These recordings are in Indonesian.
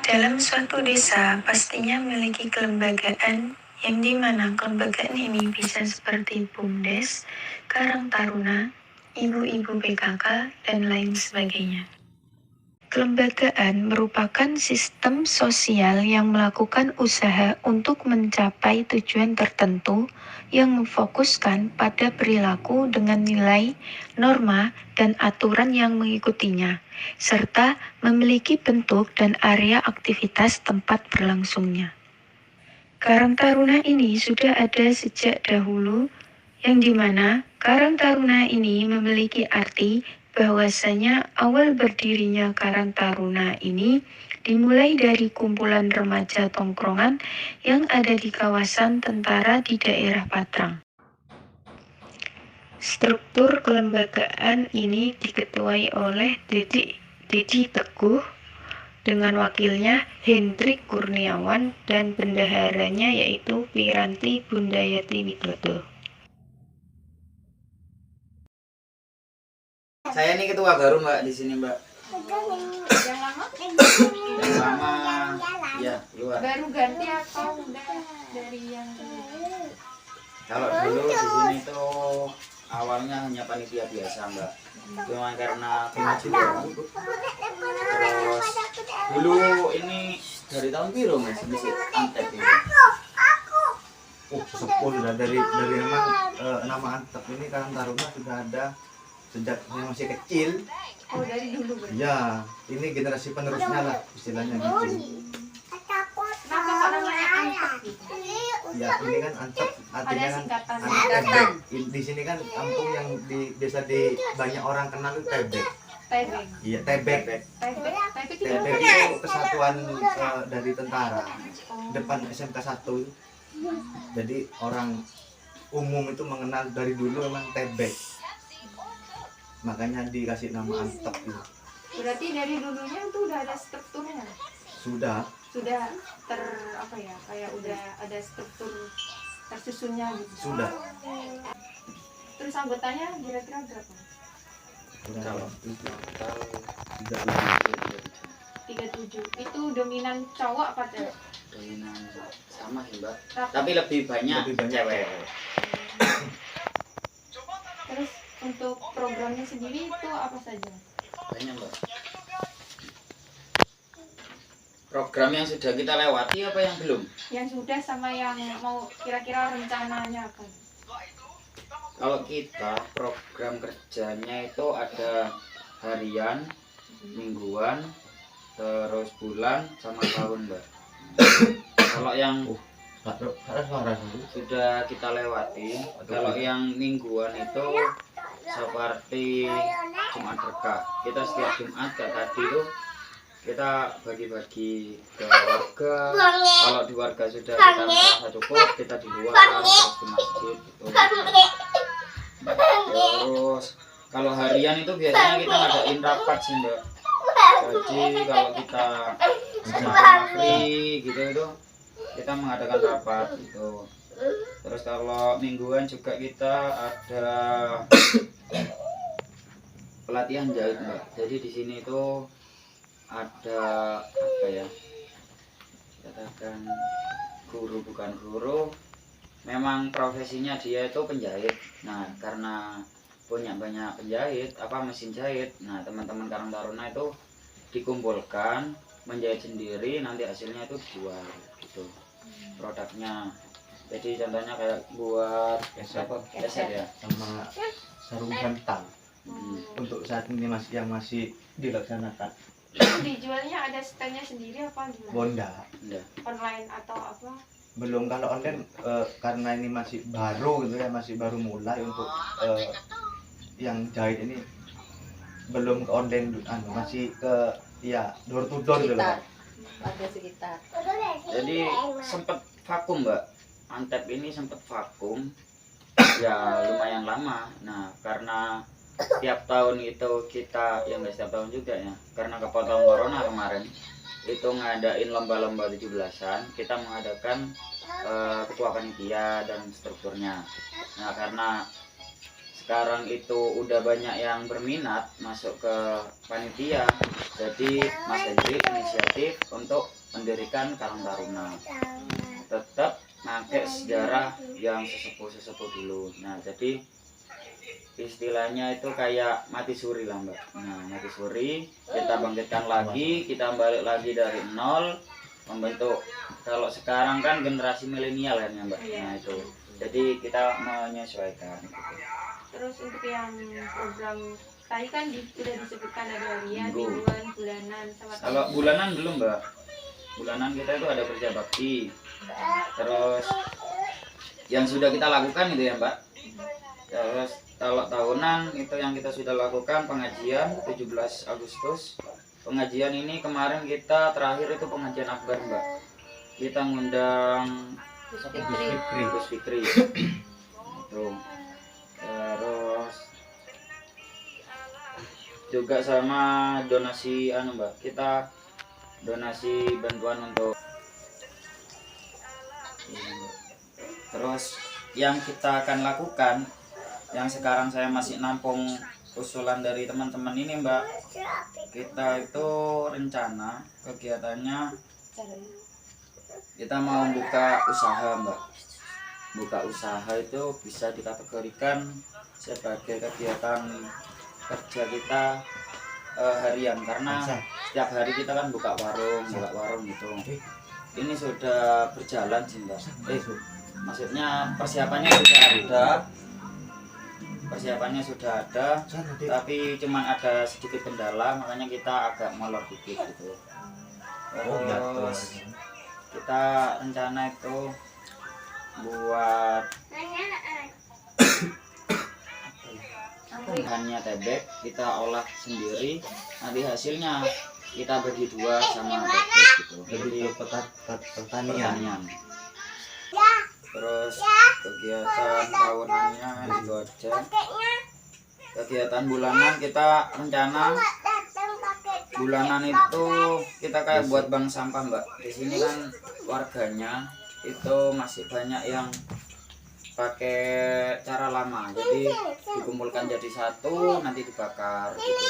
Dalam suatu desa pastinya memiliki kelembagaan yang dimana kelembagaan ini bisa seperti BUMDes, Karang Taruna, ibu-ibu PKK, dan lain sebagainya. Kelembagaan merupakan sistem sosial yang melakukan usaha untuk mencapai tujuan tertentu yang memfokuskan pada perilaku dengan nilai, norma, dan aturan yang mengikutinya, serta memiliki bentuk dan area aktivitas tempat berlangsungnya. Karang Taruna ini sudah ada sejak dahulu, yang dimana Karang Taruna ini memiliki arti bahwasanya awal berdirinya Karang Taruna ini dimulai dari kumpulan remaja tongkrongan yang ada di kawasan tentara di daerah Patrang. Struktur kelembagaan ini diketuai oleh Dedi Teguh dengan wakilnya Hendrik Kurniawan dan bendaharanya yaitu Piranti Bundayati Widodo. Saya ini ketua baru Mbak di sini Mbak. Yang lama? Yang lama ya luar. Baru ganti atau udah dari yang dulu? Kalau dulu di sini tuh awalnya hanya panitia biasa Mbak. Cuma karena kemajuan. Terus dulu ini dari tahun biru Mas masih Antep ini. Sudah dari nama Antep ini Karang Taruna sudah ada sejak saya masih kecil. Oh, dari dulu berarti? Ya, ini generasi penerusnya lah istilahnya gitu. Kenapa kok namanya Antep gitu? Ya, ini kan Antep artinya Ada kan singkatan. Tebek. Di sini kan kampung yang di desa di banyak orang kenal itu Tebek. Tebek. Iya, Tebek. Tebek itu Tebek apa? itu kesatuan dari tentara. Depan SMK 1. Jadi orang umum itu mengenal dari dulu memang Tebek. Makanya dikasih nama Antep itu. Berarti dari dulunya itu udah ada strukturnya? Sudah Apa ya, kayak udah ada struktur tersusunnya gitu? Sudah. Terus anggotanya kira-kira berapa? Kalau 37. Itu dominan cowok apa cewek? dominan sama sih Mbak. Rata. Tapi lebih banyak cewek. Terus untuk programnya sendiri itu apa saja? Banyak Mbak. Program yang sudah kita lewati apa yang belum? Yang sudah sama yang mau kira-kira rencananya apa? Kalau kita program kerjanya itu ada harian, mingguan, terus bulan sama tahun Mbak. Kalau yang sudah kita lewati, kalau yang mingguan itu seperti Jumat Berkah. Kita setiap Jumat kayak tadi itu kita bagi-bagi ke warga. Kalau di warga sudah kita merasa cukup, kita di luar terus di masjid gitu. Terus kalau harian itu biasanya kita ngadain rapat sih Mbak. Jadi kalau kita sama free gitu itu kita mengadakan rapat gitu. Terus kalau mingguan juga kita ada pelatihan jahit Mbak. Jadi di sini itu ada apa ya? Katakan guru bukan guru. Memang profesinya dia itu penjahit. Nah, karena punya banyak penjahit, mesin jahit. Nah, teman-teman Karang Taruna itu dikumpulkan menjahit sendiri, nanti hasilnya itu dijual gitu. Produknya. Jadi contohnya kayak buat keset ya, sama sarung bantal. Untuk saat ini masih dilaksanakan. Itu dijualnya ada stand-nya sendiri apa gimana? Bonda. Online atau apa? Belum, kalau online karena ini masih baru gitu ya, masih baru mulai untuk yang jahit ini belum ke online, masih ke ya door to door gitu loh. Warga sekitar. Jadi sempat vakum Mbak. Antep ini sempat vakum ya lumayan lama. Nah, karena tiap tahun itu kita, ya nggak setiap tahun juga ya, karena kepotong corona kemarin itu ngadain lomba-lomba 17-an, kita mengadakan ketua panitia dan strukturnya. Nah, karena sekarang itu udah banyak yang berminat masuk ke panitia, jadi Mas Hendrik inisiatif untuk mendirikan Karang Taruna. Tetap pakai sejarah yang sesepuh dulu. Nah, jadi istilahnya itu kayak mati suri lah mbak. Nah, mati suri kita bangkitkan lagi, kita balik lagi dari nol, membentuk. Kalau sekarang kan generasi milenial kan ya mbak. Nah itu, jadi kita menyesuaikan gitu. Terus untuk yang program tadi kan sudah disebutkan ada harian, Minggu. mingguan, bulanan, sama Kalau bulanan belum mbak. Bulanan kita itu ada kerja bakti. Terus yang sudah kita lakukan itu ya mbak. Terus kalau tahunan itu yang kita sudah lakukan pengajian 17 Agustus. Pengajian ini kemarin kita terakhir itu pengajian akbar mbak. Kita ngundang Gus Fikri. Itu. Terus juga sama donasi mbak. Kita donasi bantuan untuk terus yang kita akan lakukan yang sekarang saya masih nampung usulan dari teman-teman ini mbak, kita itu rencana kegiatannya kita mau buka usaha mbak. Buka usaha itu bisa dikategorikan sebagai kegiatan kerja kita harian, karena setiap hari kita kan buka warung gitu. Ini sudah berjalan sih mbak. Maksudnya persiapannya sudah ada, tapi cuman ada sedikit kendala, makanya kita agak molor dikit gitu. Terus kita rencana itu buat bahannya tebek, kita olah sendiri, nanti hasilnya kita bagi dua sama tebek gitu. Jadi pertanian. Terus kegiatan tahunannya itu aja. Kegiatan bulanan kita rencana bulanan itu kita kayak buat bank sampah mbak. Di sini kan warganya itu masih banyak yang pakai cara lama, jadi dikumpulkan jadi satu nanti dibakar gitu.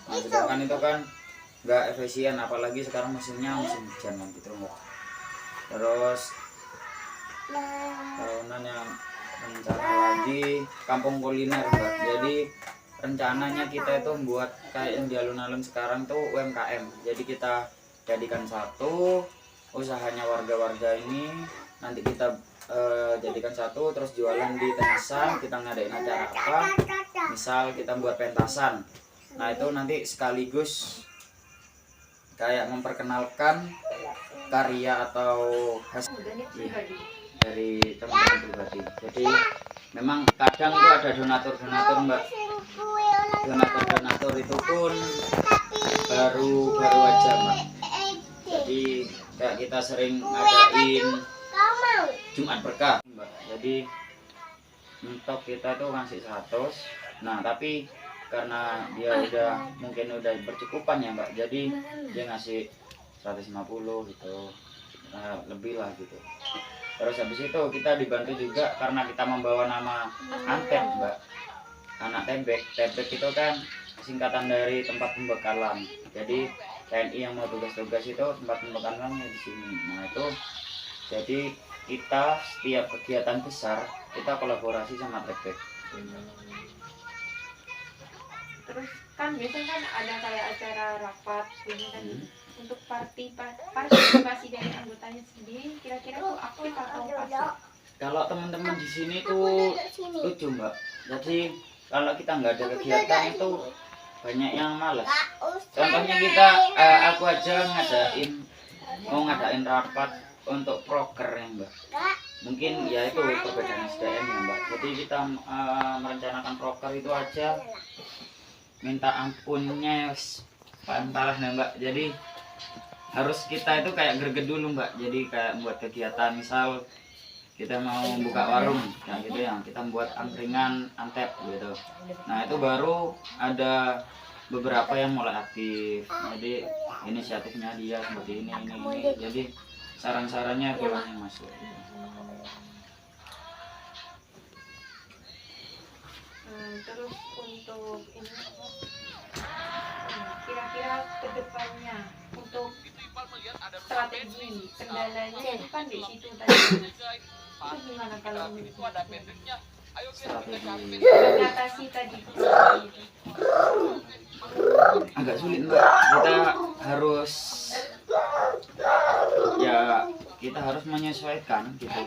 Nah, sedangkan itu kan nggak efisien, apalagi sekarang musim hujan gitu mbak. Terus tahunan yang rencana lagi kampung kuliner mbak. Jadi rencananya kita itu membuat kayak yang di alun-alun sekarang tuh UMKM. Jadi kita jadikan satu usahanya warga-warga ini, nanti kita jadikan satu, terus jualan di Tenasan. Kita ngadain acara apa, misal kita buat pentasan, nah itu nanti sekaligus kayak memperkenalkan karya atau hasil dari teman-teman pribadi. Jadi memang kadang itu ada donatur mbak. Donatur itu pun baru aja mbak. Jadi kayak kita sering ngadain Jumat Berkah mbak. Jadi mentok kita tuh ngasih 100. Nah tapi karena dia mungkin udah bercukupan ya mbak, jadi dia ngasih 150 gitu, lebih lah gitu. Terus habis itu kita dibantu juga karena kita membawa nama Antep mbak, anak tebek. Tebek itu kan singkatan dari tempat pembekalan. Jadi TNI yang mau tugas-tugas itu tempat pembekalannya di sini. Nah itu jadi kita setiap kegiatan besar kita kolaborasi sama tebek. Terus kan biasanya kan ada kayak acara rapat gitu kan. Untuk partisipasi dari anggotanya sendiri kira-kira tuh aktif atau pasif? Kalau teman-teman di sini tuh lucu mbak. Jadi kalau kita nggak ada kegiatan itu banyak yang malas. Contohnya kita aku aja mau ngadain rapat untuk proker ya mbak. Mungkin ya itu perbedaan SDM ya mbak. Jadi kita merencanakan proker itu aja minta ampunnya pantalah nih mbak. Jadi harus kita itu kayak greget dulu mbak. Jadi kayak buat kegiatan, misal kita mau buka warung nah gitu ya, kita buat angkringan Antep gitu. Nah itu baru ada beberapa yang mulai aktif. Jadi inisiatifnya dia seperti ini. Jadi saran-sarannya pulang yang masuk. Terus untuk ini kira-kira kedepannya untuk strategi kendalanya itu kan di situ tadi. Itu gimana kalau menurut Strategi mengatasi tadi itu? agak sulit mbak, kita harus menyesuaikan gitu.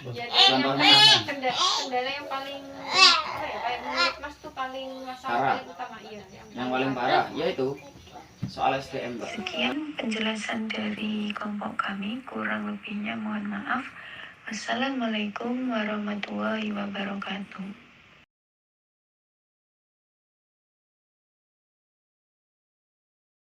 Jadi Contohnya kendala yang paling apa ya, kayak menurut Mas tuh paling masalah Parah. paling utama iya yang paling parah yaitu soal SDM mbak. Sekian penjelasan dari kelompok kami, kurang lebihnya mohon maaf. Wassalamualaikum warahmatullahi wabarakatuh.